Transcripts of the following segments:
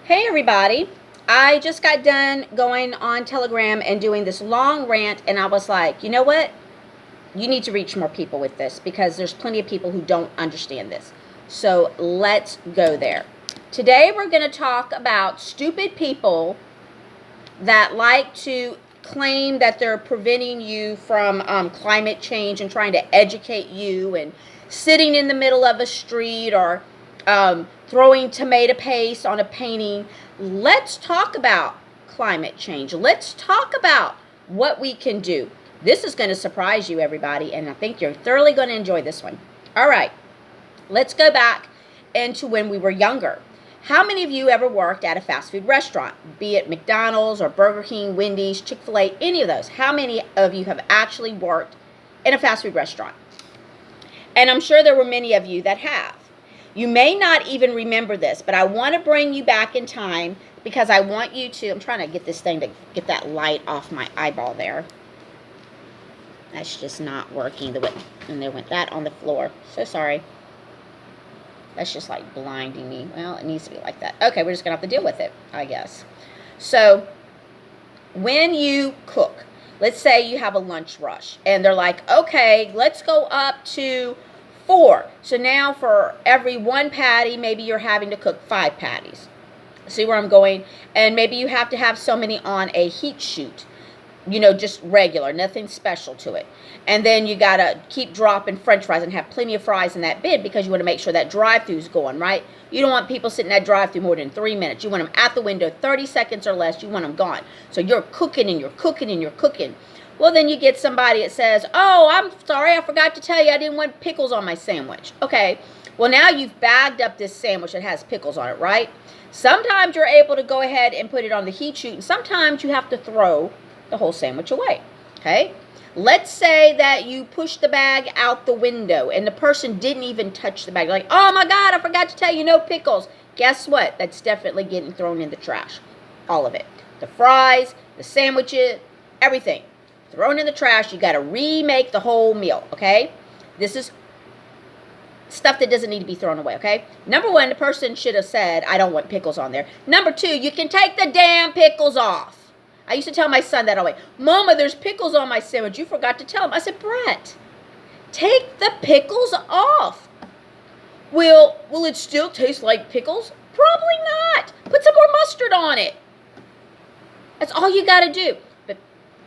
Hey everybody, I just got done going on Telegram and doing this long rant, and I was like, you know what? You need to reach more people with this because there's plenty of people who don't understand this. So let's go there. Today we're going to talk about stupid people that like to claim that they're preventing you from climate change and trying to educate you, and sitting in the middle of a street, or throwing tomato paste on a painting. Let's talk about climate change. Let's talk about what we can do. This is going to surprise you, everybody, and I think you're thoroughly going to enjoy this one. All right, let's go back into when we were younger. How many of you ever worked at a fast food restaurant, be it McDonald's or Burger King, Wendy's, Chick-fil-A, any of those? How many of you have actually worked in a fast food restaurant? And I'm sure there were many of you that have. You may not even remember this, but I want to bring you back in time because I want you to, I'm trying to get this thing to get that light off my eyeball there. That's just not working the way, and there went that on the floor. So sorry. That's just like blinding me. Well, it needs to be like that. Okay, we're just going to have to deal with it, I guess. So, when you cook, let's say you have a lunch rush, and they're like, okay, let's go up to 4. So now for every 1 patty, maybe you're having to cook 5 patties. See where I'm going? And maybe you have to have so many on a heat shoot. Just regular, nothing special to it. And then you got to keep dropping french fries and have plenty of fries in that bin because you want to make sure that drive-thru's going, right? You don't want people sitting at drive-thru more than 3 minutes. You want them at the window 30 seconds or less. You want them gone. So you're cooking and you're cooking and you're cooking. Well, then you get somebody that says, oh, I'm sorry, I forgot to tell you I didn't want pickles on my sandwich. Okay, well, now you've bagged up this sandwich that has pickles on it, right? Sometimes you're able to go ahead and put it on the heat shoot, and sometimes you have to throw the whole sandwich away. Okay, let's say that you push the bag out the window and the person didn't even touch the bag. Like, oh my God, I forgot to tell you, no pickles. Guess what? That's definitely getting thrown in the trash. All of it. The fries, the sandwiches, everything. Thrown in the trash. You got to remake the whole meal. Okay, this is stuff that doesn't need to be thrown away. Okay, number 1, the person should have said, I don't want pickles on there. Number 2, you can take the damn pickles off. I used to tell my son that always. Mama, there's pickles on my sandwich. You forgot to tell him. I said, Brett, take the pickles off. Will it still taste like pickles? Probably not. Put some more mustard on it. That's all you got to do. But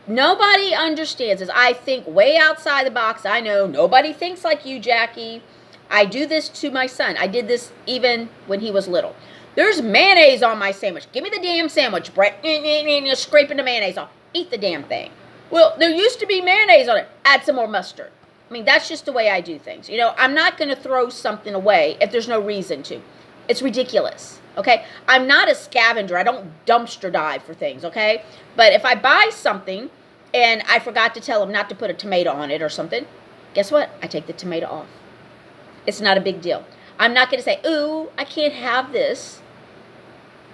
nobody understands this. I think way outside the box. I know nobody thinks like you, Jackie. I do this to my son. I did this even when he was little. There's mayonnaise on my sandwich. Give me the damn sandwich, Brett. You're scraping the mayonnaise off. Eat the damn thing. Well, there used to be mayonnaise on it. Add some more mustard. I mean, that's just the way I do things. I'm not going to throw something away if there's no reason to. It's ridiculous, okay? I'm not a scavenger. I don't dumpster dive for things, okay? But if I buy something and I forgot to tell them not to put a tomato on it or something, guess what? I take the tomato off. It's not a big deal. I'm not going to say, ooh, I can't have this.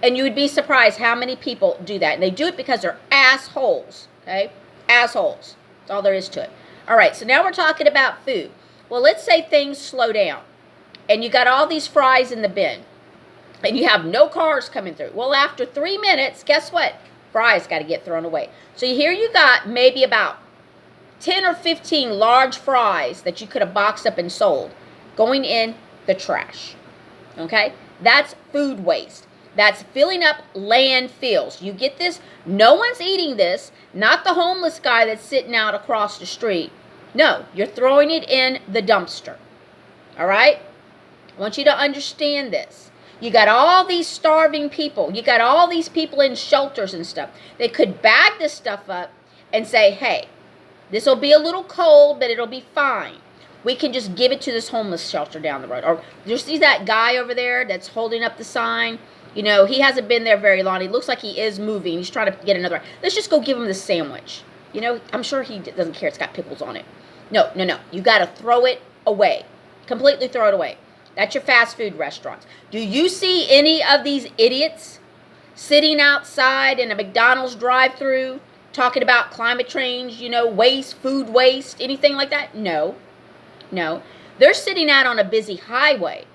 And you would be surprised how many people do that. And they do it because they're assholes, okay? Assholes. That's all there is to it. All right, so now we're talking about food. Well, let's say things slow down. And you got all these fries in the bin. And you have no cars coming through. Well, after 3 minutes, guess what? Fries got to get thrown away. So here you got maybe about 10 or 15 large fries that you could have boxed up and sold going in the trash. Okay? That's food waste. That's filling up landfills. You get this? No one's eating this. Not the homeless guy that's sitting out across the street. No, you're throwing it in the dumpster. All right? I want you to understand this. You got all these starving people. You got all these people in shelters and stuff. They could bag this stuff up and say, hey, this will be a little cold, but it'll be fine. We can just give it to this homeless shelter down the road. Or you see that guy over there that's holding up the sign? He hasn't been there very long. He looks like he is moving. He's trying to get another. Let's just go give him the sandwich. I'm sure he doesn't care. It's got pickles on it. No. You got to throw it away. Completely throw it away. That's your fast food restaurants. Do you see any of these idiots sitting outside in a McDonald's drive-thru talking about climate change, waste, food waste, anything like that? No. They're sitting out on a busy highway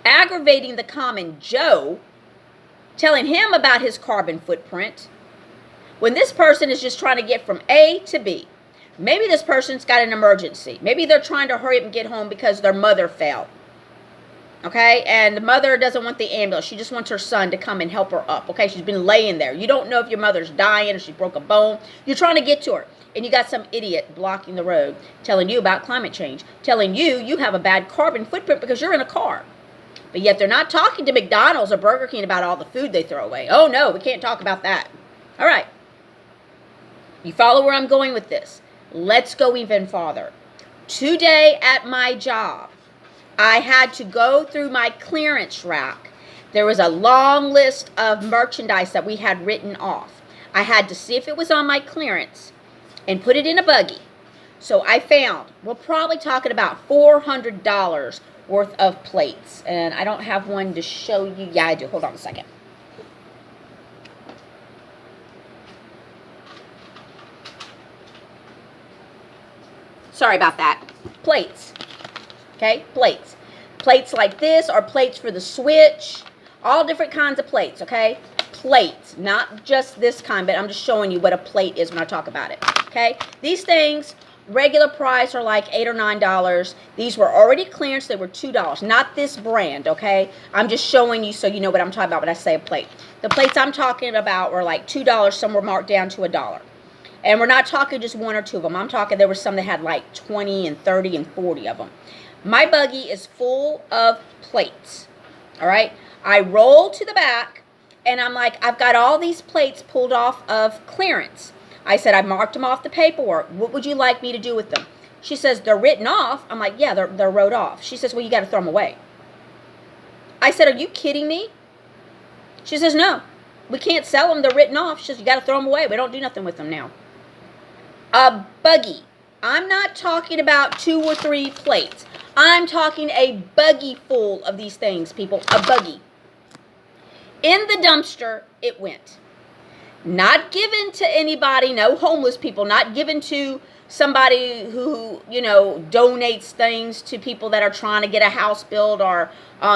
aggravating the common Joe telling him about his carbon footprint, when this person is just trying to get from A to B. Maybe this person's got an emergency. Maybe they're trying to hurry up and get home because their mother fell. Okay, and the mother doesn't want the ambulance. She just wants her son to come and help her up. Okay, she's been laying there. You don't know if your mother's dying or she broke a bone. You're trying to get to her. And you got some idiot blocking the road telling you about climate change, telling you have a bad carbon footprint because you're in a car. But yet they're not talking to McDonald's or Burger King about all the food they throw away. Oh, no, we can't talk about that. All right. You follow where I'm going with this? Let's go even farther. Today at my job, I had to go through my clearance rack. There was a long list of merchandise that we had written off. I had to see if it was on my clearance and put it in a buggy. So I found, we're probably talking about $400 worth of plates. And I don't have one to show you. Yeah, I do. Hold on a second. Sorry about that. Plates. Okay, plates. Plates like this are plates for the switch. All different kinds of plates, okay? Plates, not just this kind, but I'm just showing you what a plate is when I talk about it, okay? These things, regular price are like $8 or $9. These were already clearance. They were $2. Not this brand, okay? I'm just showing you so you know what I'm talking about when I say a plate. The plates I'm talking about were like $2. Some were marked down to $1. And we're not talking just one or two of them. I'm talking there were some that had like 20 and 30 and 40 of them. My buggy is full of plates, all right? I roll to the back, and I'm like, I've got all these plates pulled off of clearance. I said, I marked them off the paperwork. What would you like me to do with them? She says, they're written off. I'm like, yeah, they're wrote off. She says, well, you got to throw them away. I said, are you kidding me? She says, no, we can't sell them. They're written off. She says, you got to throw them away. We don't do nothing with them now. A buggy. I'm not talking about 2 or 3 plates. I'm talking a buggy full of these things, people. A buggy. In the dumpster, it went. Not given to anybody, no homeless people, not given to somebody who, you know, donates things to people that are trying to get a house built, or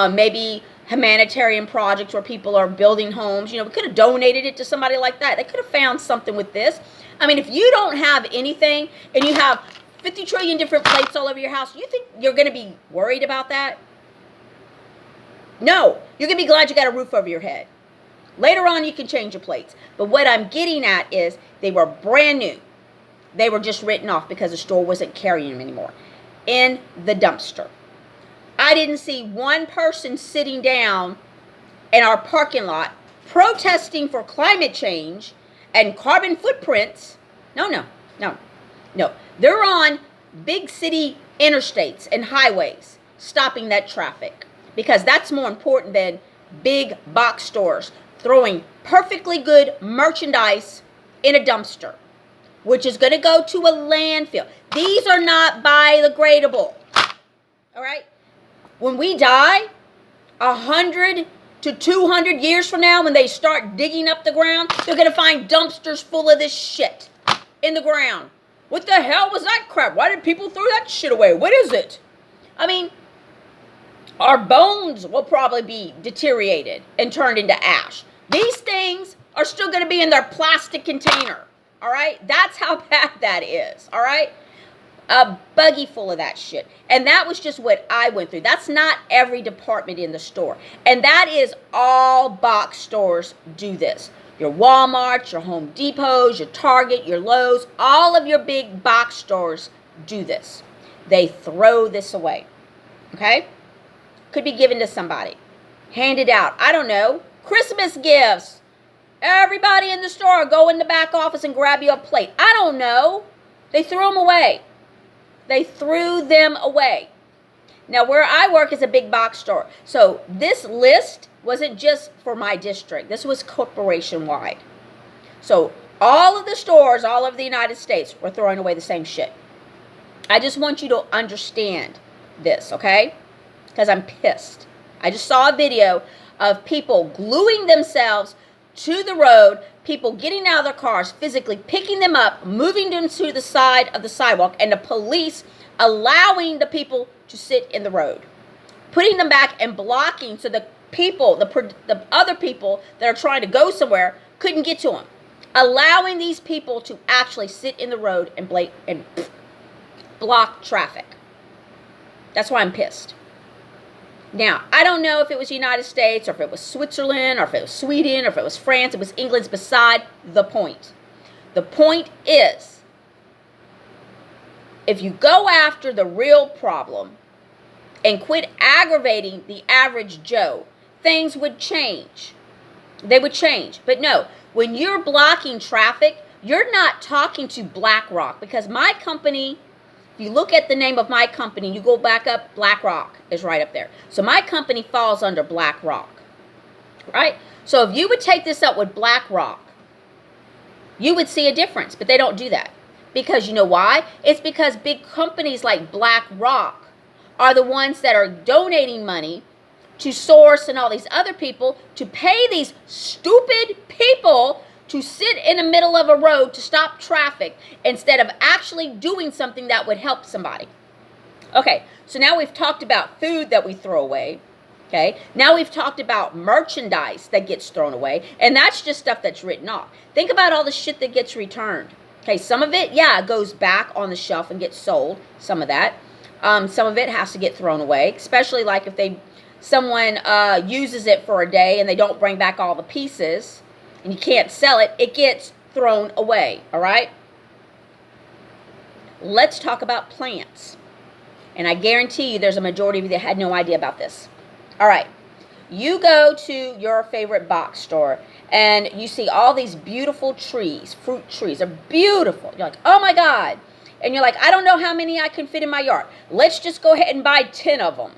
maybe humanitarian projects where people are building homes. You know, we could have donated it to somebody like that. They could have found something with this. I mean, if you don't have anything and you have 50 trillion different plates all over your house, you think you're going to be worried about that? No, you're going to be glad you got a roof over your head. Later on, you can change your plates. But what I'm getting at is they were brand new. They were just written off because the store wasn't carrying them anymore. In the dumpster. I didn't see one person sitting down in our parking lot protesting for climate change and carbon footprints. No. They're on big city interstates and highways stopping that traffic, because that's more important than big box stores throwing perfectly good merchandise in a dumpster, which is going to go to a landfill. These are not biodegradable. All right? When we die, 100 to 200 years from now, when they start digging up the ground, they're going to find dumpsters full of this shit in the ground. What the hell was that crap? Why did people throw that shit away? What is it? I mean, our bones will probably be deteriorated and turned into ash. These things are still going to be in their plastic container. All right? That's how bad that is. All right? A buggy full of that shit. And that was just what I went through. That's not every department in the store. And that is all box stores do this. Your Walmarts, your Home Depots, your Target, your Lowe's, all of your big box stores do this. They throw this away. Okay? Could be given to somebody. Handed out. I don't know. Christmas gifts. Everybody in the store go in the back office and grab you a plate. I don't know. They threw them away. They threw them away. Now, where I work is a big box store. So this list wasn't just for my district. This was corporation-wide. So all of the stores, all over the United States, were throwing away the same shit. I just want you to understand this, okay? Because I'm pissed. I just saw a video of people gluing themselves to the road, people getting out of their cars, physically picking them up, moving them to the side of the sidewalk, and the police allowing the people to sit in the road, putting them back and blocking so the people, the other people that are trying to go somewhere, couldn't get to them. Allowing these people to actually sit in the road and block traffic. That's why I'm pissed. Now, I don't know if it was the United States, or if it was Switzerland, or if it was Sweden, or if it was France, it was England. It's beside the point. The point is, if you go after the real problem and quit aggravating the average Joe, things would change. They would change. But no, when you're blocking traffic, you're not talking to BlackRock, because my company, if you look at the name of my company, you go back up, BlackRock is right up there. So my company falls under BlackRock, right? So if you would take this up with BlackRock, you would see a difference, but they don't do that. Because you know why? It's because big companies like BlackRock are the ones that are donating money to Source and all these other people to pay these stupid people to sit in the middle of a road to stop traffic instead of actually doing something that would help somebody. Okay, so now we've talked about food that we throw away. Okay, now we've talked about merchandise that gets thrown away, and that's just stuff that's written off. Think about all the shit that gets returned. Okay, some of it, yeah, goes back on the shelf and gets sold, some of that. Some of it has to get thrown away, especially like if someone uses it for a day and they don't bring back all the pieces and you can't sell it, it gets thrown away, all right? Let's talk about plants. And I guarantee you there's a majority of you that had no idea about this. All right, you go to your favorite box store and you see all these beautiful trees, fruit trees. They're beautiful. You're like, oh my God. And you're like, I don't know how many I can fit in my yard. Let's just go ahead and buy 10 of them.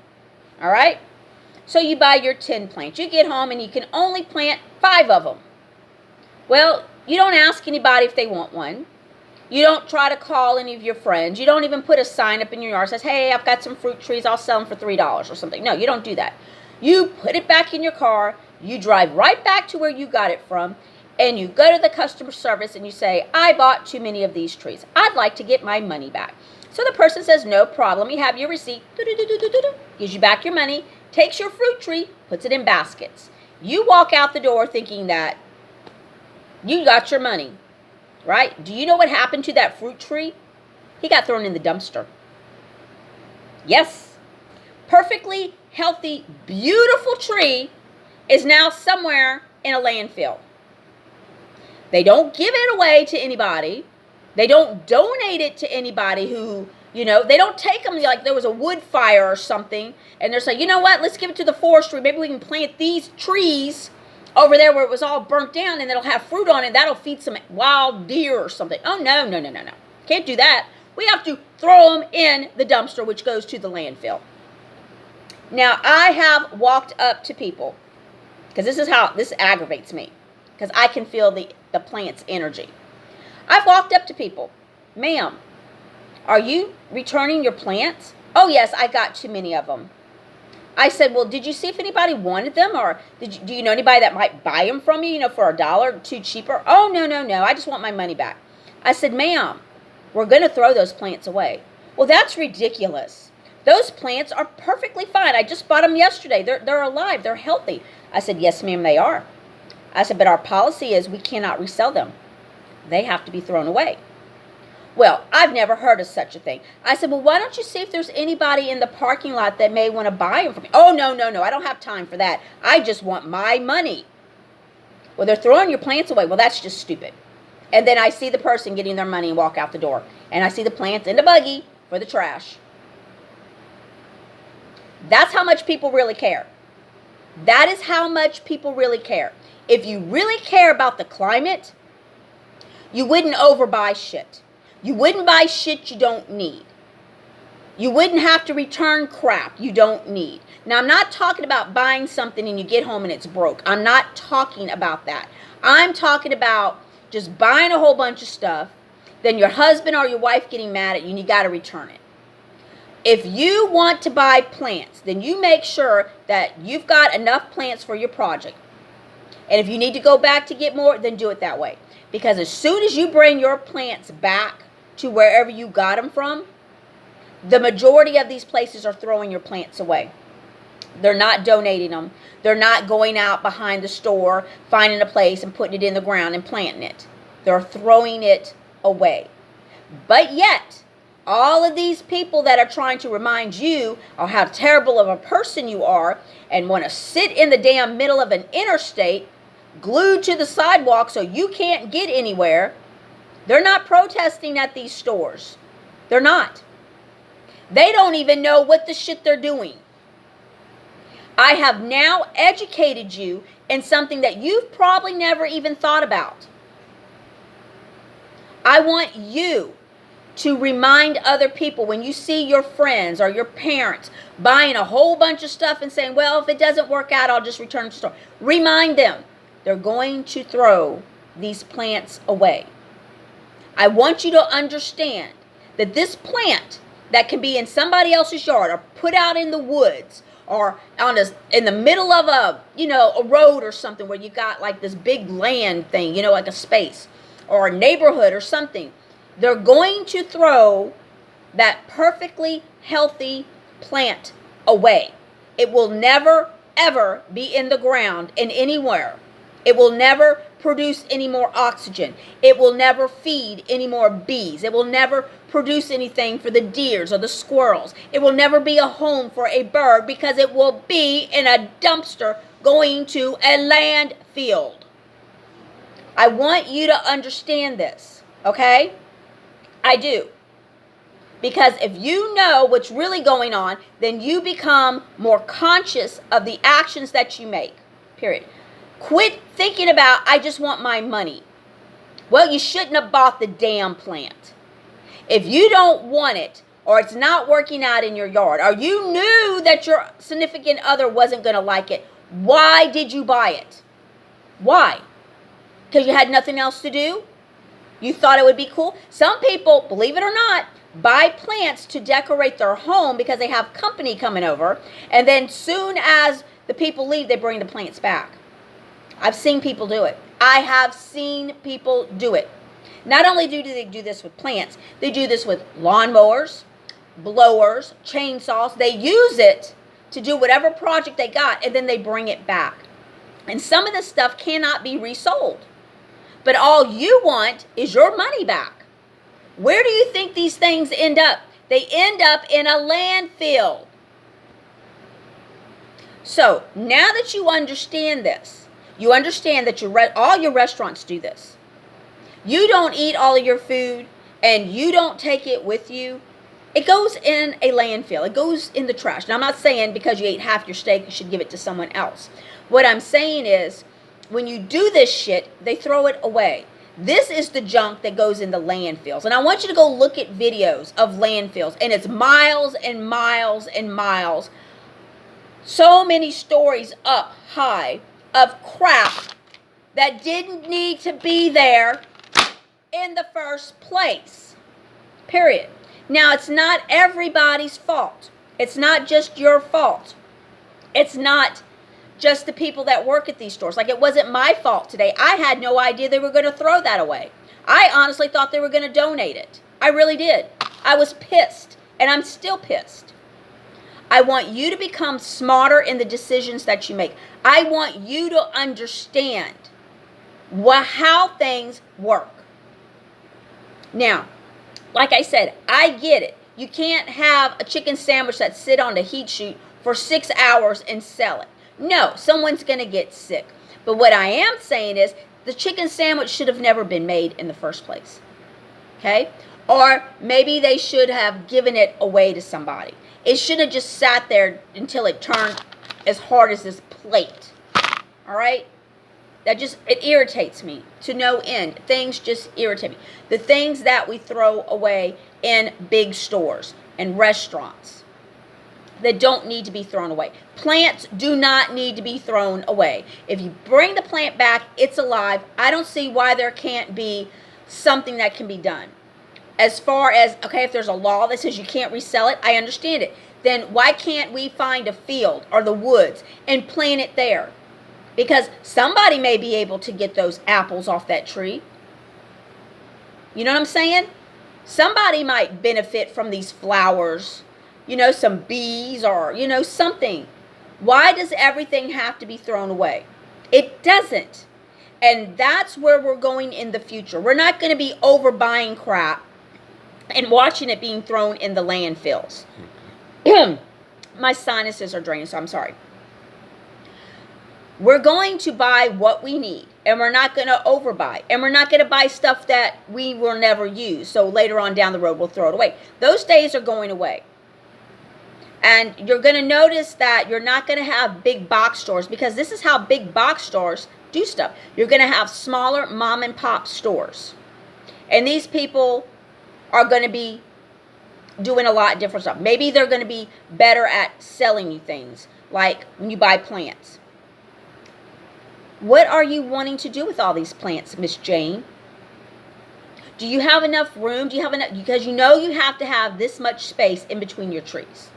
All right? So you buy your 10 plants. You get home and you can only plant 5 of them. Well, you don't ask anybody if they want one. You don't try to call any of your friends. You don't even put a sign up in your yard that says, hey, I've got some fruit trees. I'll sell them for $3 or something. No, you don't do that. You put it back in your car. You drive right back to where you got it from. And you go to the customer service and you say, I bought too many of these trees. I'd like to get my money back. So the person says, no problem. You have your receipt. Gives you back your money. Takes your fruit tree. Puts it in baskets. You walk out the door thinking that you got your money. Right? Do you know what happened to that fruit tree? He got thrown in the dumpster. Yes. Perfectly healthy, beautiful tree is now somewhere in a landfill. They don't give it away to anybody. They don't donate it to anybody who, they don't take them like there was a wood fire or something. And they're saying, you know what, let's give it to the forestry. Maybe we can plant these trees over there where it was all burnt down and it'll have fruit on it. That'll feed some wild deer or something. Oh, no. Can't do that. We have to throw them in the dumpster, which goes to the landfill. Now, I have walked up to people, because this aggravates me, because I can feel the plant's energy. I've walked up to people. Ma'am, are you returning your plants? Oh, yes, I got too many of them. I said, well, did you see if anybody wanted them? Or do you know anybody that might buy them from you, for $1 or $2 cheaper? Oh, no. I just want my money back. I said, ma'am, we're going to throw those plants away. Well, that's ridiculous. Those plants are perfectly fine. I just bought them yesterday. They're alive. They're healthy. I said, yes, ma'am, they are. I said, but our policy is we cannot resell them. They have to be thrown away. Well, I've never heard of such a thing. I said, well, why don't you see if there's anybody in the parking lot that may want to buy them from me? Oh, no. I don't have time for that. I just want my money. Well, they're throwing your plants away. Well, that's just stupid. And then I see the person getting their money and walk out the door. And I see the plants in the buggy for the trash. That's how much people really care. That is how much people really care. If you really care about the climate, you wouldn't overbuy shit. You wouldn't buy shit you don't need. You wouldn't have to return crap you don't need. Now, I'm not talking about buying something and you get home and it's broke. I'm not talking about that. I'm talking about just buying a whole bunch of stuff, then your husband or your wife getting mad at you and you got to return it. If you want to buy plants, then you make sure that you've got enough plants for your project. And if you need to go back to get more, then do it that way. Because as soon as you bring your plants back to wherever you got them from, the majority of these places are throwing your plants away. They're not donating them. They're not going out behind the store, finding a place and putting it in the ground and planting it. They're throwing it away. But yet, all of these people that are trying to remind you of how terrible of a person you are and want to sit in the damn middle of an interstate, glued to the sidewalk so you can't get anywhere, they're not protesting at these stores. They're not. They don't even know what the shit they're doing. I have now educated you in something that you've probably never even thought about. I want you to remind other people when you see your friends or your parents buying a whole bunch of stuff and saying, well, if it doesn't work out, I'll just return it to the store. Remind them they're going to throw these plants away. I want you to understand that this plant that can be in somebody else's yard or put out in the woods or in the middle of a road or something where you got like this big land thing, like a space or a neighborhood or something, they're going to throw that perfectly healthy plant away. It will never, ever be in the ground in anywhere. It will never produce any more oxygen. It will never feed any more bees. It will never produce anything for the deers or the squirrels. It will never be a home for a bird because it will be in a dumpster going to a landfill. I want you to understand this, okay? I do. Because if you know what's really going on, then you become more conscious of the actions that you make, period. Quit thinking about, I just want my money. Well, you shouldn't have bought the damn plant. If you don't want it, or it's not working out in your yard, or you knew that your significant other wasn't going to like it, why did you buy it? Why? Because you had nothing else to do? You thought it would be cool? Some people, believe it or not, buy plants to decorate their home because they have company coming over, and then soon as the people leave, they bring the plants back. I've seen people do it. I have seen people do it. Not only do they do this with plants, they do this with lawnmowers, blowers, chainsaws. They use it to do whatever project they got, and then they bring it back. And some of this stuff cannot be resold. But all you want is your money back. Where do you think these things end up? They end up in a landfill. So now that you understand this, you understand that all your restaurants do this. You don't eat all of your food and you don't take it with you. It goes in a landfill. It goes in the trash. Now, I'm not saying because you ate half your steak, you should give it to someone else. What I'm saying is, when you do this shit, they throw it away. This is the junk that goes in the landfills. And I want you to go look at videos of landfills. And it's miles and miles and miles. So many stories up high of crap that didn't need to be there in the first place. Period. Now, it's not everybody's fault. It's not just your fault. It's not just the people that work at these stores. Like, it wasn't my fault today. I had no idea they were going to throw that away. I honestly thought they were going to donate it. I really did. I was pissed, and I'm still pissed. I want you to become smarter in the decisions that you make. I want you to understand how things work. Now, like I said, I get it. You can't have a chicken sandwich that sit on the heat sheet for 6 hours and sell it. No, someone's going to get sick. But what I am saying is the chicken sandwich should have never been made in the first place. Okay? Or maybe they should have given it away to somebody. It should have just sat there until it turned as hard as this plate. All right? It irritates me to no end. Things just irritate me. The things that we throw away in big stores and restaurants that don't need to be thrown away. Plants do not need to be thrown away. If you bring the plant back, it's alive. I don't see why there can't be something that can be done. As far as, okay, if there's a law that says you can't resell it, I understand it. Then why can't we find a field or the woods and plant it there? Because somebody may be able to get those apples off that tree. You know what I'm saying? Somebody might benefit from these flowers. Some bees or, something. Why does everything have to be thrown away? It doesn't. And that's where we're going in the future. We're not going to be overbuying crap and watching it being thrown in the landfills. My sinuses are draining, so I'm sorry. We're going to buy what we need, and we're not going to overbuy, and we're not going to buy stuff that we will never use, so later on down the road we'll throw it away. Those days are going away. And you're going to notice that you're not going to have big box stores, because this is how big box stores do stuff. You're going to have smaller mom and pop stores, and these people are going to be doing a lot of different stuff. Maybe they're going to be better at selling you things, like when you buy plants. What are you wanting to do with all these plants, Miss Jane? Do you have enough room? Do you have enough? Because you know you have to have this much space in between your trees.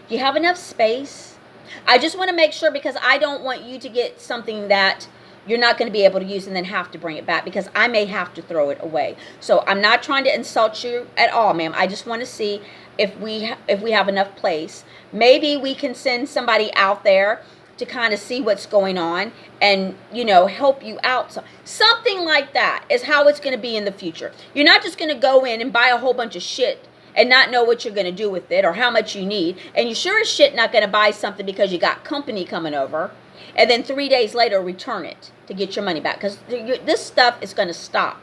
Do you have enough space? I just want to make sure, because I don't want you to get something that you're not going to be able to use and then have to bring it back, because I may have to throw it away. So I'm not trying to insult you at all, ma'am. I just want to see if we have enough place. Maybe we can send somebody out there to kind of see what's going on and, you know, help you out. So something like that is how it's going to be in the future. You're not just going to go in and buy a whole bunch of shit and not know what you're going to do with it or how much you need. And you sure as shit not going to buy something because you got company coming over and then 3 days later return it to get your money back, because this stuff is going to stop.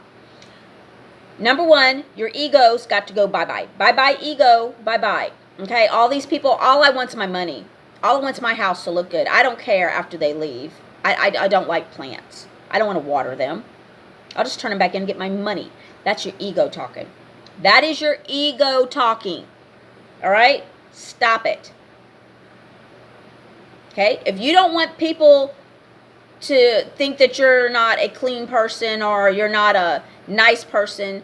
Number one, your ego's got to go bye-bye. Bye-bye, ego. Bye-bye. Okay? All these people, all I want is my money. All I want is my house to look good. I don't care after they leave. I don't like plants. I don't want to water them. I'll just turn them back in and get my money. That's your ego talking. That is your ego talking. All right? Stop it. Okay? If you don't want people to think that you're not a clean person or you're not a nice person,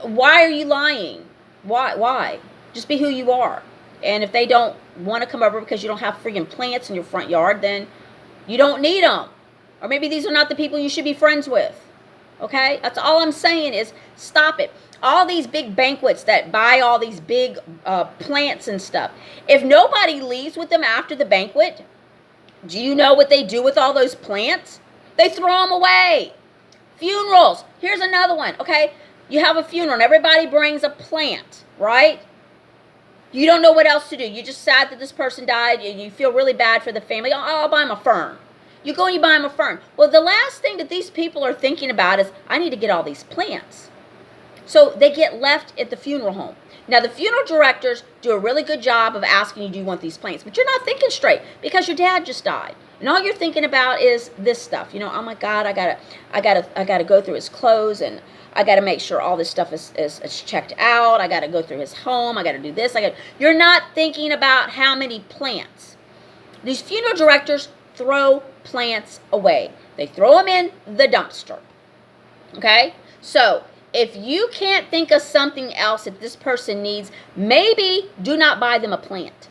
why are you lying? Why? Just be who you are. And if they don't want to come over because you don't have friggin' plants in your front yard, then you don't need them. Or maybe these are not the people you should be friends with. Okay? That's all I'm saying is stop it. All these big banquets that buy all these big plants and stuff. If nobody leaves with them after the banquet, do you know what they do with all those plants? They throw them away. Funerals. Here's another one. Okay? You have a funeral and everybody brings a plant, right? You don't know what else to do. You're just sad that this person died. You feel really bad for the family. Oh, I'll buy them a fern. You go and you buy them a fern. Well, the last thing that these people are thinking about is, I need to get all these plants. So they get left at the funeral home. Now, the funeral directors do a really good job of asking you, do you want these plants? But you're not thinking straight because your dad just died. And all you're thinking about is this stuff. You know, oh my God, I gotta go through his clothes, and I got to make sure all this stuff is checked out. I got to go through his home. I got to do this. You're not thinking about how many plants. These funeral directors throw plants away. They throw them in the dumpster. Okay? So, if you can't think of something else that this person needs, maybe do not buy them a plant.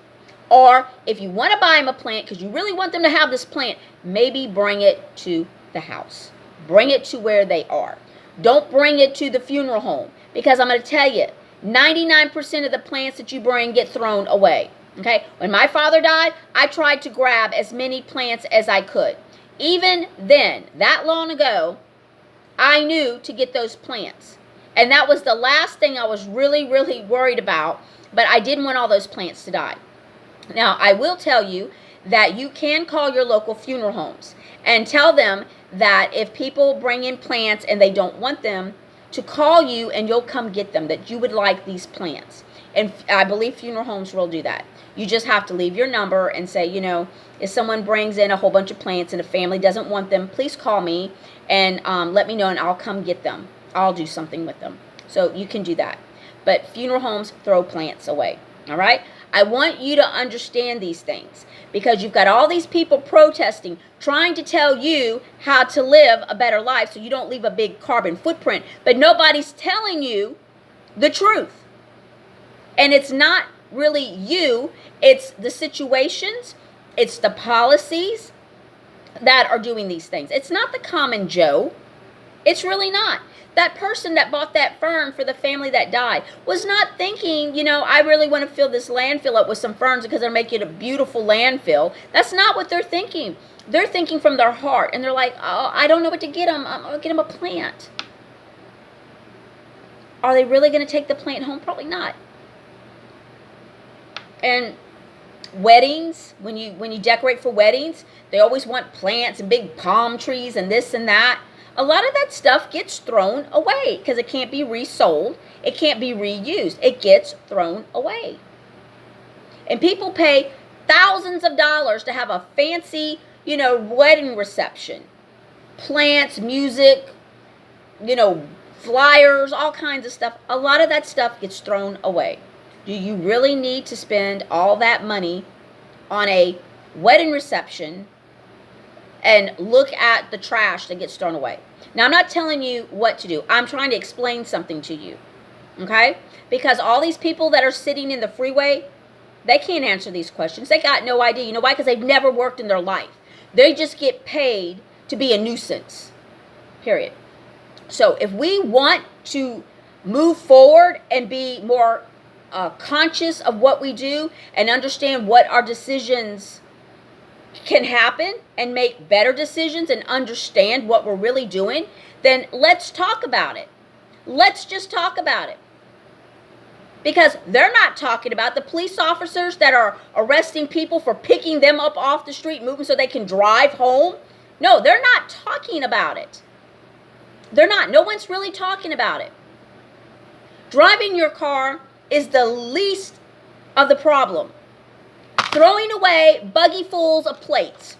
Or if you want to buy them a plant because you really want them to have this plant, maybe bring it to the house. Bring it to where they are. Don't bring it to the funeral home, because I'm going to tell you, 99% of the plants that you bring get thrown away. Okay? When my father died, I tried to grab as many plants as I could. Even then, that long ago, I knew to get those plants. And that was the last thing I was really, really worried about, but I didn't want all those plants to die. Now, I will tell you that you can call your local funeral homes and tell them that if people bring in plants and they don't want them, to call you and you'll come get them, that you would like these plants. And I believe funeral homes will do that. You just have to leave your number and say, you know, if someone brings in a whole bunch of plants and a family doesn't want them, please call me and let me know, and I'll come get them. I'll do something with them. So you can do that. But funeral homes throw plants away. All right? I want you to understand these things, because you've got all these people protesting, trying to tell you how to live a better life so you don't leave a big carbon footprint. But nobody's telling you the truth. And it's not really you. It's the situations. It's the policies that are doing these things. It's not the common Joe. It's really not. That person that bought that fern for the family that died was not thinking, I really want to fill this landfill up with some ferns because they're making a beautiful landfill. That's not what they're thinking. They're thinking from their heart, and they're like, oh, I don't know what to get them. I'm going to get them a plant. Are they really going to take the plant home? Probably not. And weddings, when you decorate for weddings, they always want plants and big palm trees and this and that. A lot of that stuff gets thrown away because it can't be resold. It can't be reused. It gets thrown away. And people pay thousands of dollars to have a fancy, wedding reception. Plants, music, flyers, all kinds of stuff. A lot of that stuff gets thrown away. Do you really need to spend all that money on a wedding reception and look at the trash that gets thrown away? Now, I'm not telling you what to do. I'm trying to explain something to you, okay? Because all these people that are sitting in the freeway, they can't answer these questions. They got no idea. You know why? Because they've never worked in their life. They just get paid to be a nuisance, period. So if we want to move forward and be more conscious of what we do and understand what our decisions can happen and make better decisions and understand what we're really doing, then let's talk about it. Let's just talk about it. Because they're not talking about the police officers that are arresting people for picking them up off the street, moving so they can drive home. No, they're not talking about it. They're not. No one's really talking about it. Driving your car is the least of the problem. Throwing away buggyfuls of plates.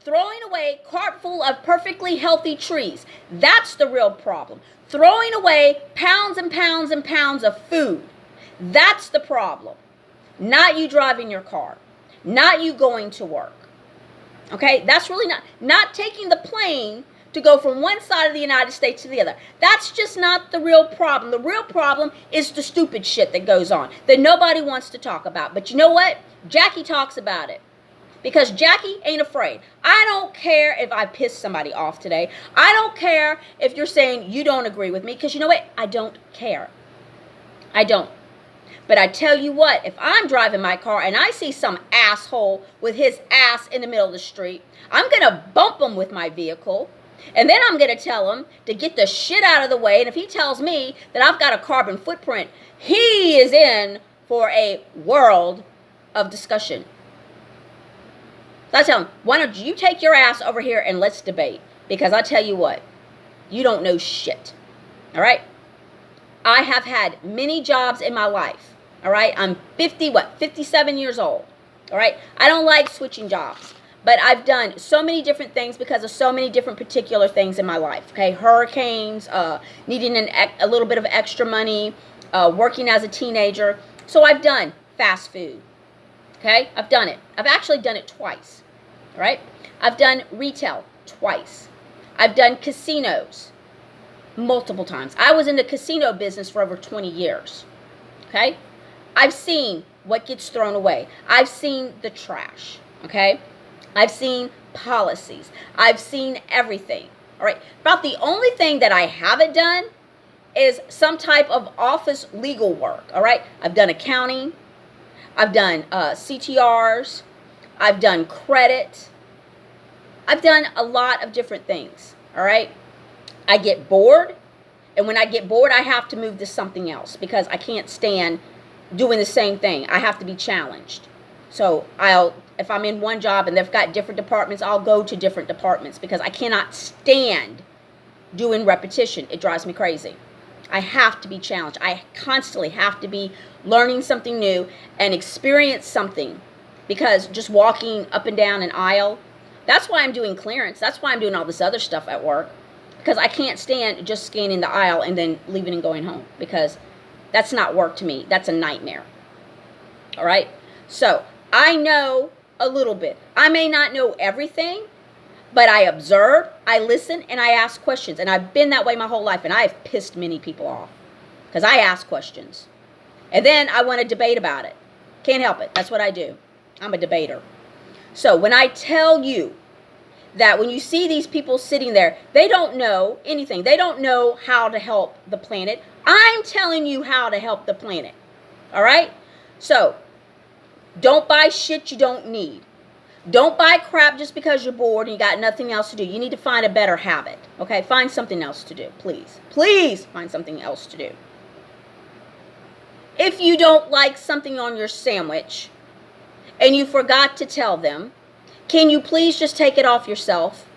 Throwing away cart full of perfectly healthy trees. That's the real problem. Throwing away pounds and pounds and pounds of food. That's the problem. Not you driving your car. Not you going to work. Okay? That's really not taking the plane to go from one side of the United States to the other. That's just not the real problem. The real problem is the stupid shit that goes on that nobody wants to talk about. But you know what? Jackie talks about it. Because Jackie ain't afraid. I don't care if I piss somebody off today. I don't care if you're saying you don't agree with me. Because you know what? I don't care. I don't. But I tell you what, if I'm driving my car and I see some asshole with his ass in the middle of the street, I'm going to bump him with my vehicle. And then I'm going to tell him to get the shit out of the way. And if he tells me that I've got a carbon footprint, he is in for a world of discussion. So I tell him, why don't you take your ass over here and let's debate? Because I tell you what, you don't know shit. All right? I have had many jobs in my life. All right? I'm 57 years old. All right? I don't like switching jobs. But I've done so many different things because of so many different particular things in my life. Okay, hurricanes, needing a little bit of extra money, working as a teenager. So I've done fast food. Okay, I've done it. I've actually done it twice. All right, I've done retail twice. I've done casinos multiple times. I was in the casino business for over 20 years. Okay, I've seen what gets thrown away. I've seen the trash. Okay. I've seen policies. I've seen everything. All right. About the only thing that I haven't done is some type of office legal work. All right. I've done accounting. I've done CTRs. I've done credit. I've done a lot of different things. All right. I get bored. And when I get bored, I have to move to something else because I can't stand doing the same thing. I have to be challenged. So if I'm in one job and they've got different departments, I'll go to different departments because I cannot stand doing repetition. It drives me crazy. I have to be challenged. I constantly have to be learning something new and experience something because just walking up and down an aisle, that's why I'm doing clearance. That's why I'm doing all this other stuff at work because I can't stand just scanning the aisle and then leaving and going home because that's not work to me. That's a nightmare. All right? So I know a little bit. I may not know everything, but I observe, I listen, and I ask questions. And I've been that way my whole life, and I've pissed many people off because I ask questions. And then I want to debate about it. Can't help it. That's what I do. I'm a debater. So when I tell you that when you see these people sitting there, they don't know anything. They don't know how to help the planet. I'm telling you how to help the planet. All right? So, don't buy shit you don't need. Don't buy crap just because you're bored and you got nothing else to do. You need to find a better habit. Okay? Find something else to do, please. Please find something else to do. If you don't like something on your sandwich and you forgot to tell them, can you please just take it off yourself?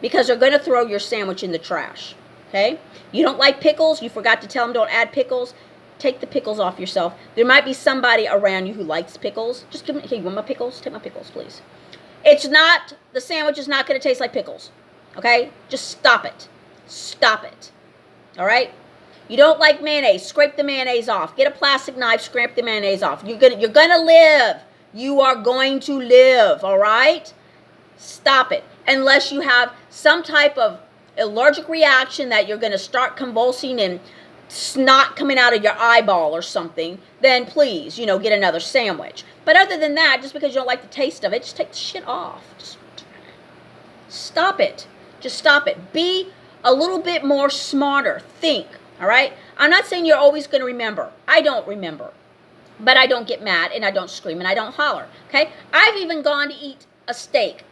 Because they're going to throw your sandwich in the trash. Okay? You don't like pickles. You forgot to tell them don't add pickles. Take the pickles off yourself. There might be somebody around you who likes pickles. Just give me, hey, you want my pickles? Take my pickles, please. It's not, the sandwich is not going to taste like pickles. Okay? Just stop it. Stop it. All right? You don't like mayonnaise. Scrape the mayonnaise off. Get a plastic knife. Scrape the mayonnaise off. You're gonna live. You are going to live. All right? Stop it. Unless you have some type of allergic reaction that you're going to start convulsing and snot coming out of your eyeball or something, then please, get another sandwich. But other than that, just because you don't like the taste of it, just take the shit off. Just stop it. Just stop it. Be a little bit more smarter. Think. All right? I'm not saying you're always going to remember. I don't remember. But I don't get mad and I don't scream and I don't holler. Okay? I've even gone to eat a steak.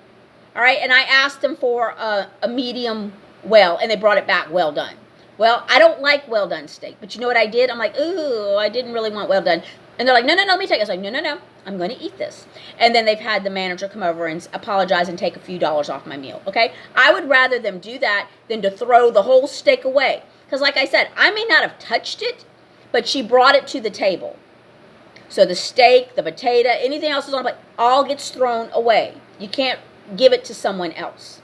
All right? And I asked them for a medium well, and they brought it back well done. Well, I don't like well done steak. But you know what I did? I'm like, ooh, I didn't really want well done. And they're like, no, let me take it. I was like, no, I'm going to eat this. And then they've had the manager come over and apologize and take a few dollars off my meal. Okay? I would rather them do that than to throw the whole steak away. Because like I said, I may not have touched it, but she brought it to the table. So the steak, the potato, anything else is on the plate, all gets thrown away. You can't give it to someone else.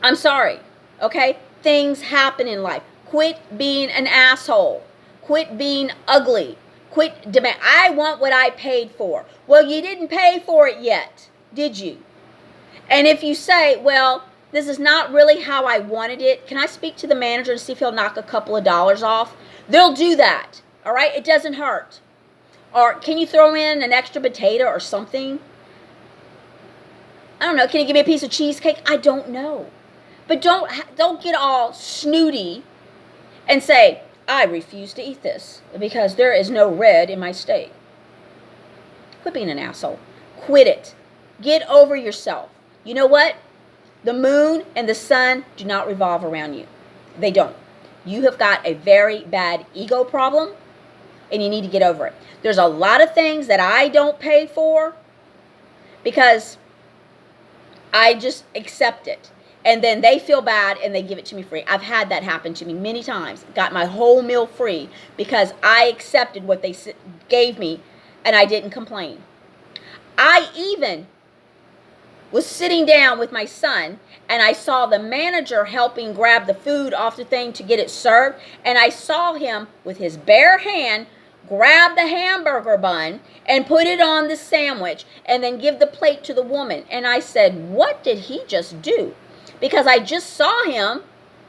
I'm sorry, okay? Things happen in life. Quit being an asshole. Quit being ugly. Quit demand. I want what I paid for. Well, you didn't pay for it yet, did you? And if you say, well, this is not really how I wanted it, can I speak to the manager and see if he'll knock a couple of dollars off? They'll do that, all right? It doesn't hurt. Or can you throw in an extra potato or something? I don't know. Can you give me a piece of cheesecake? I don't know. But don't get all snooty and say, I refuse to eat this because there is no red in my steak. Quit being an asshole. Quit it. Get over yourself. You know what? The moon and the sun do not revolve around you. They don't. You have got a very bad ego problem, and you need to get over it. There's a lot of things that I don't pay for because I just accept it. And then they feel bad and they give it to me free. I've had that happen to me many times. Got my whole meal free because I accepted what they gave me and I didn't complain. I even was sitting down with my son and I saw the manager helping grab the food off the thing to get it served. And I saw him with his bare hand grab the hamburger bun and put it on the sandwich and then give the plate to the woman. And I said, what did he just do? Because I just saw him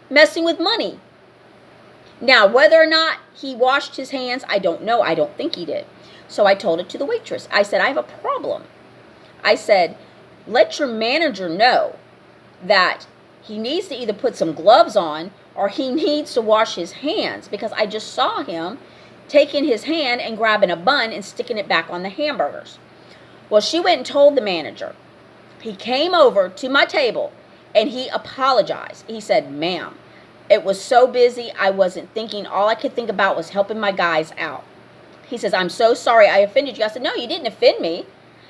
messing with money. Now, whether or not he washed his hands, I don't know. I don't think he did. So I told it to the waitress. I said, I have a problem. I said, let your manager know that he needs to either put some gloves on or he needs to wash his hands because I just saw him taking his hand and grabbing a bun and sticking it back on the hamburgers. Well, she went and told the manager. He came over to my table and he apologized. He said, ma'am, it was so busy I wasn't thinking. All I could think about was helping my guys out. He says, I'm so sorry I offended you. I said, no, you didn't offend me.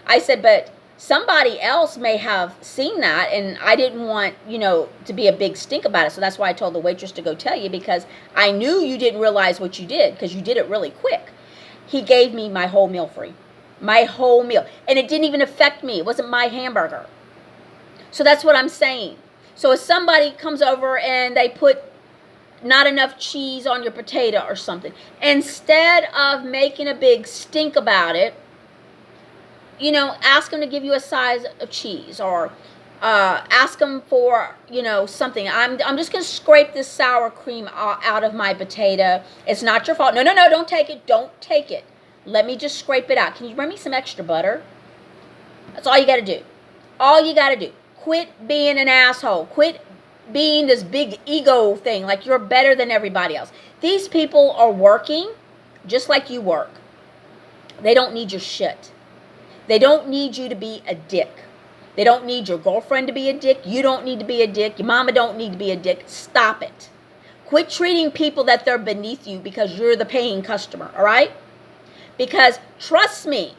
I said, but somebody else may have seen that and I didn't want, to be a big stink about it. So that's why I told the waitress to go tell you because I knew you didn't realize what you did because you did it really quick. He gave me my whole meal free. My whole meal. And it didn't even affect me. It wasn't my hamburger. So that's what I'm saying. So if somebody comes over and they put not enough cheese on your potato or something, instead of making a big stink about it, ask them to give you a size of cheese or ask them for, something. I'm just going to scrape this sour cream out of my potato. It's not your fault. No, don't take it. Don't take it. Let me just scrape it out. Can you bring me some extra butter? That's all you got to do. All you got to do. Quit being an asshole. Quit being this big ego thing like you're better than everybody else. These people are working just like you work. They don't need your shit. They don't need you to be a dick. They don't need your girlfriend to be a dick. You don't need to be a dick. Your mama don't need to be a dick. Stop it. Quit treating people that they're beneath you because you're the paying customer, all right? Because trust me,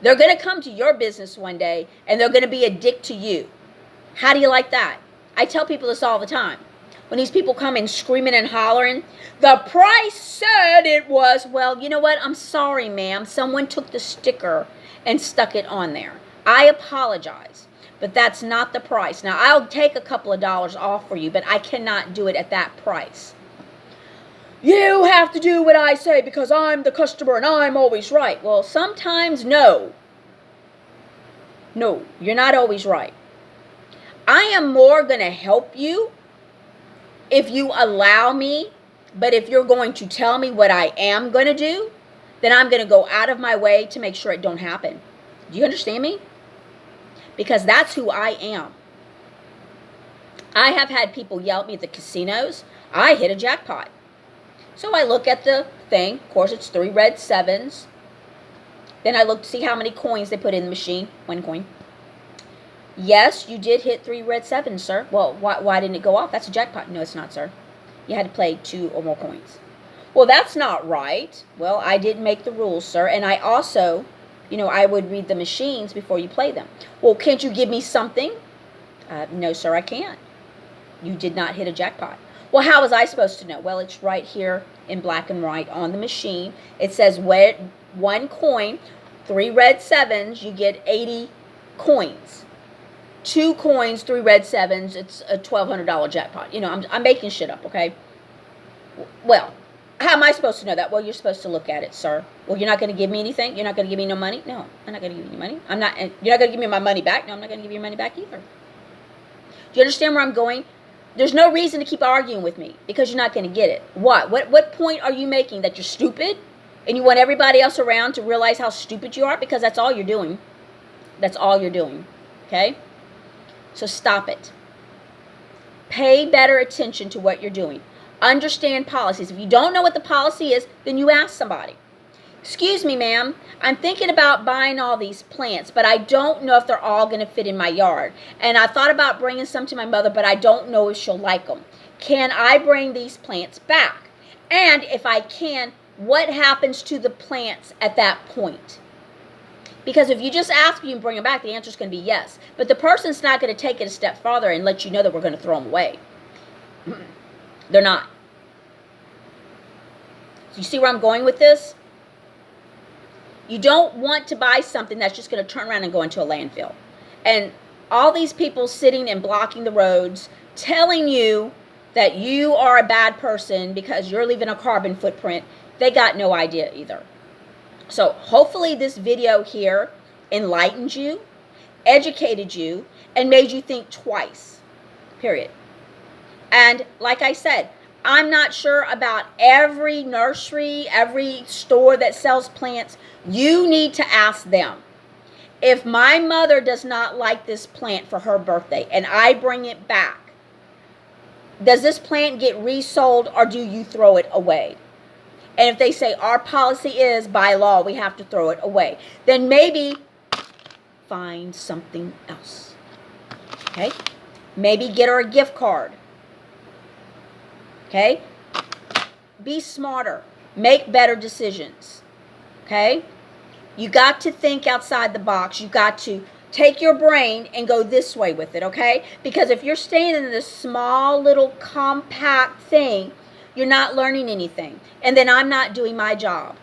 they're going to come to your business one day and they're going to be a dick to you. How do you like that? I tell people this all the time. When these people come in screaming and hollering, the price said it was, well, you know what? I'm sorry, ma'am. Someone took the sticker and stuck it on there. I apologize, but that's not the price. Now, I'll take a couple of dollars off for you, but I cannot do it at that price. You have to do what I say because I'm the customer and I'm always right. Well, sometimes no. No, you're not always right. I am more going to help you if you allow me, but if you're going to tell me what I am going to do, then I'm going to go out of my way to make sure it don't happen. Do you understand me? Because that's who I am. I have had people yell at me at the casinos. I hit a jackpot. So I look at the thing. Of course, it's 3 red 7s. Then I look to see how many coins they put in the machine. 1 coin. Yes, you did hit 3 red 7s, sir. Well, why didn't it go off? That's a jackpot. No, it's not, sir. You had to play 2 or more coins. Well, that's not right. Well, I didn't make the rules, sir. And I also, I would read the machines before you play them. Well, can't you give me something? No, sir, I can't. You did not hit a jackpot. Well, how was I supposed to know? Well, it's right here in black and white on the machine. It says 1 coin, 3 red 7s, you get 80 coins. 2 coins, 3 red 7s, it's a $1,200 jackpot. I'm making shit up, okay? Well, how am I supposed to know that? Well, you're supposed to look at it, sir. Well, you're not going to give me anything? You're not going to give me no money? No, I'm not going to give you any money. You're not going to give me my money back? No, I'm not going to give you your money back either. Do you understand where I'm going? There's no reason to keep arguing with me because you're not going to get it. What point are you making? That you're stupid? And you want everybody else around to realize how stupid you are? Because that's all you're doing. That's all you're doing. Okay? So stop it. Pay better attention to what you're doing. Understand policies. If you don't know what the policy is, then you ask somebody. Excuse me, ma'am. I'm thinking about buying all these plants, but I don't know if they're all going to fit in my yard. And I thought about bringing some to my mother, but I don't know if she'll like them. Can I bring these plants back? And if I can, what happens to the plants at that point? Because if you just ask me and bring them back, the answer is going to be yes. But the person's not going to take it a step farther and let you know that we're going to throw them away. They're not. So you see where I'm going with this? You don't want to buy something that's just going to turn around and go into a landfill. And all these people sitting and blocking the roads, telling you that you are a bad person because you're leaving a carbon footprint, they got no idea either. So hopefully this video here enlightened you, educated you, and made you think twice, period. And like I said, I'm not sure about every nursery, every store that sells plants. You need to ask them. If my mother does not like this plant for her birthday and I bring it back, does this plant get resold or do you throw it away? And if they say our policy is by law we have to throw it away, then maybe find something else. Okay? Maybe get her a gift card. Okay? Be smarter. Make better decisions. Okay? You got to think outside the box. You got to take your brain and go this way with it, okay? Because if you're staying in this small little compact thing, you're not learning anything. And then I'm not doing my job.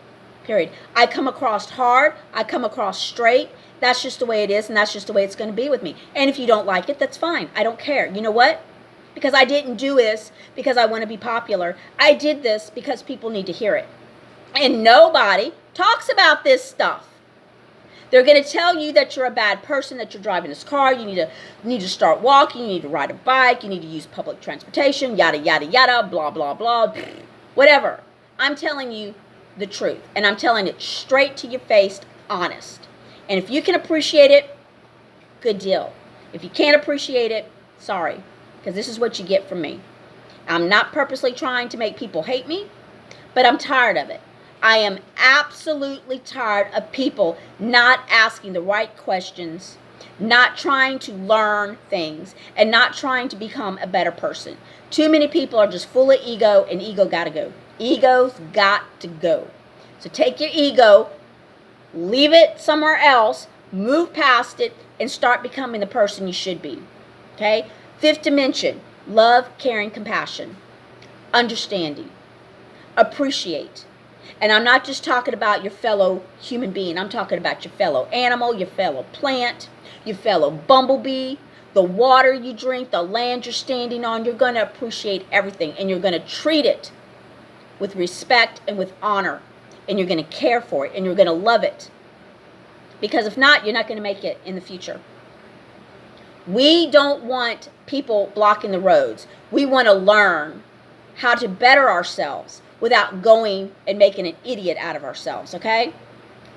Period. I come across hard. I come across straight. That's just the way it is, and that's just the way it's going to be with me. And if you don't like it, that's fine. I don't care. You know what? Because I didn't do this because I want to be popular. I did this because people need to hear it. And nobody talks about this stuff. They're going to tell you that you're a bad person, that you're driving this car, you need to start walking, you need to ride a bike, you need to use public transportation, yada, yada, yada, blah, blah, blah, whatever. I'm telling you the truth, and I'm telling it straight to your face, honest. And if you can appreciate it, good deal. If you can't appreciate it, sorry, because this is what you get from me. I'm not purposely trying to make people hate me, but I'm tired of it. I am absolutely tired of people not asking the right questions, not trying to learn things, and not trying to become a better person. Too many people are just full of ego, and ego gotta go. Ego's got to go. So take your ego, leave it somewhere else, move past it, and start becoming the person you should be. Okay? Fifth dimension, love, caring, compassion, understanding, appreciate. And I'm not just talking about your fellow human being. I'm talking about your fellow animal, your fellow plant, your fellow bumblebee, the water you drink, the land you're standing on. You're going to appreciate everything, and you're going to treat it with respect and with honor, and you're going to care for it, and you're going to love it. Because if not, you're not going to make it in the future. We don't want people blocking the roads. We want to learn how to better ourselves without going and making an idiot out of ourselves, okay?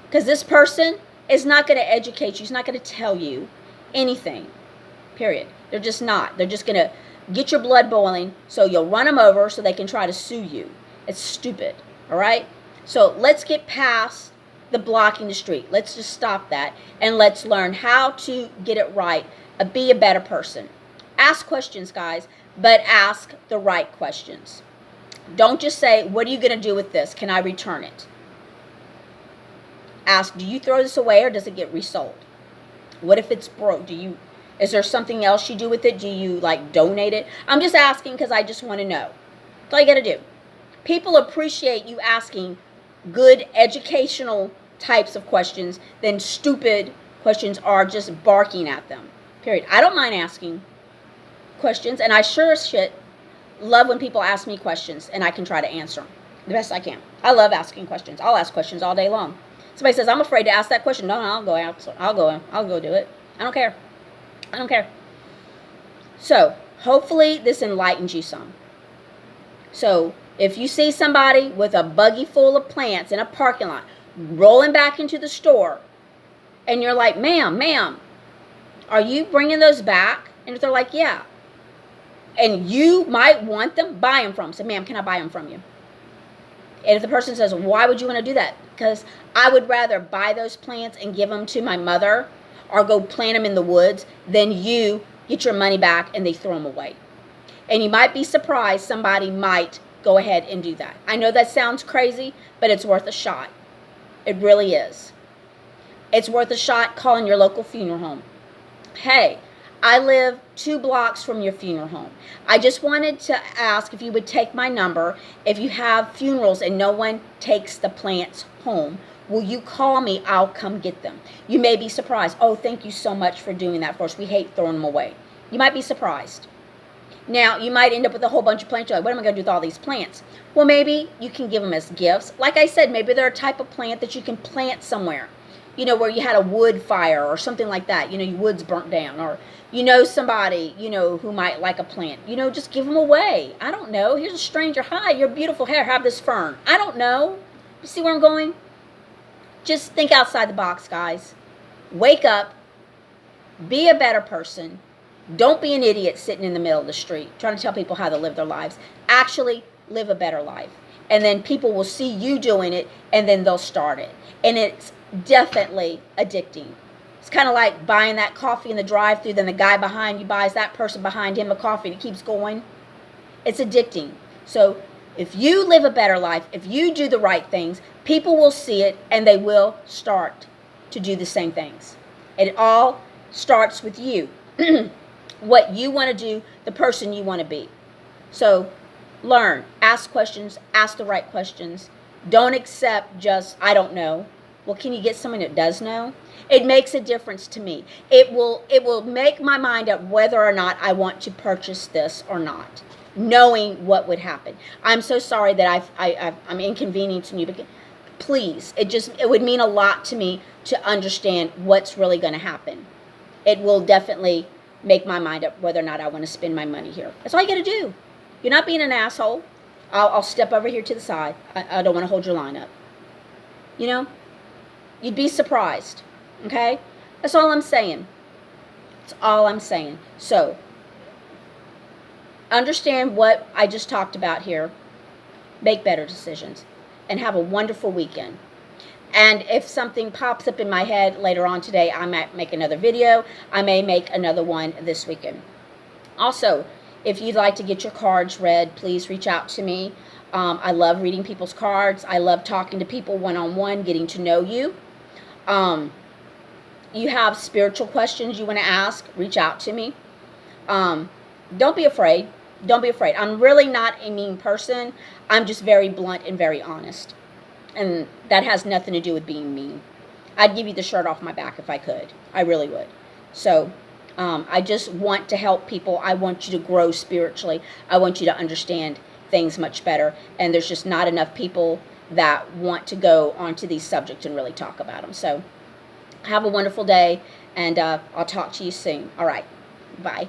Because this person is not going to educate you. He's not going to tell you anything, period. They're just not. They're just going to get your blood boiling so you'll run them over so they can try to sue you. It's stupid, all right? So let's get past the blocking the street. Let's just stop that, and let's learn how to get it right, be a better person. Ask questions, guys, but ask the right questions. Don't just say, what are you going to do with this? Can I return it? Ask, do you throw this away or does it get resold? What if it's broke? Is there something else you do with it? Do you like donate it? I'm just asking because I just want to know. That's all you got to do. People appreciate you asking good educational types of questions than stupid questions are just barking at them. Period. I don't mind asking questions, and I sure as shit love when people ask me questions and I can try to answer them the best I can. I love asking questions. I'll ask questions all day long. Somebody says, I'm afraid to ask that question. No, I'll go answer. I'll go do it. I don't care. I don't care. So, hopefully this enlightens you some. So, if you see somebody with a buggy full of plants in a parking lot, rolling back into the store, and you're like, ma'am, are you bringing those back? And if they're like, yeah, and you might want them, buy them from them. Say, ma'am, can I buy them from you? And if the person says, why would you want to do that? Because I would rather buy those plants and give them to my mother or go plant them in the woods than you get your money back and they throw them away. And you might be surprised somebody might go ahead and do that. I know that sounds crazy, but it's worth a shot. It really is. It's worth a shot calling your local funeral home. Hey, I live 2 blocks from your funeral home. I just wanted to ask if you would take my number. If you have funerals and no one takes the plants home, will you call me? I'll come get them. You may be surprised. Oh, thank you so much for doing that for us. We hate throwing them away. You might be surprised. Now, you might end up with a whole bunch of plants. You're like, what am I going to do with all these plants? Well, maybe you can give them as gifts. Like I said, maybe they're a type of plant that you can plant somewhere. You know, where you had a wood fire or something like that. You know, your wood's burnt down. Or you know somebody, you know, who might like a plant. You know, just give them away. I don't know. Here's a stranger. Hi, your beautiful hair. Have this fern. I don't know. You see where I'm going? Just think outside the box, guys. Wake up. Be a better person. Don't be an idiot sitting in the middle of the street trying to tell people how to live their lives. Actually, live a better life. And then people will see you doing it, and then they'll start it. And it's definitely addicting. It's kind of like buying that coffee in the drive-thru, then the guy behind you buys that person behind him a coffee, and it keeps going. It's addicting. So if you live a better life, if you do the right things, people will see it, and they will start to do the same things. It all starts with you. What you want to do, the person you want to be. So learn, ask questions, ask the right questions. Don't accept just, I don't know. Well, can you get someone that does know? It makes a difference to me. It will make my mind up whether or not I want to purchase this or not, knowing what would happen. I'm so sorry that I'm inconveniencing you, but please, it would mean a lot to me to understand what's really going to happen. It will definitely make my mind up whether or not I want to spend my money here. That's all you got to do. You're not being an asshole. I'll step over here to the side. I don't want to hold your line up. You know? You'd be surprised. Okay? That's all I'm saying. That's all I'm saying. So, understand what I just talked about here. Make better decisions. And have a wonderful weekend. And if something pops up in my head later on today, I might make another video. I may make another one this weekend. Also, if you'd like to get your cards read, please reach out to me. I love reading people's cards. I love talking to people one-on-one, getting to know you. You have spiritual questions you want to ask, reach out to me. Don't be afraid. Don't be afraid. I'm really not a mean person. I'm just very blunt and very honest. And that has nothing to do with being mean. I'd give you the shirt off my back if I could. I really would. So, I just want to help people. I want you to grow spiritually. I want you to understand things much better. And there's just not enough people that want to go onto these subjects and really talk about them. So, have a wonderful day, and I'll talk to you soon. All right. Bye.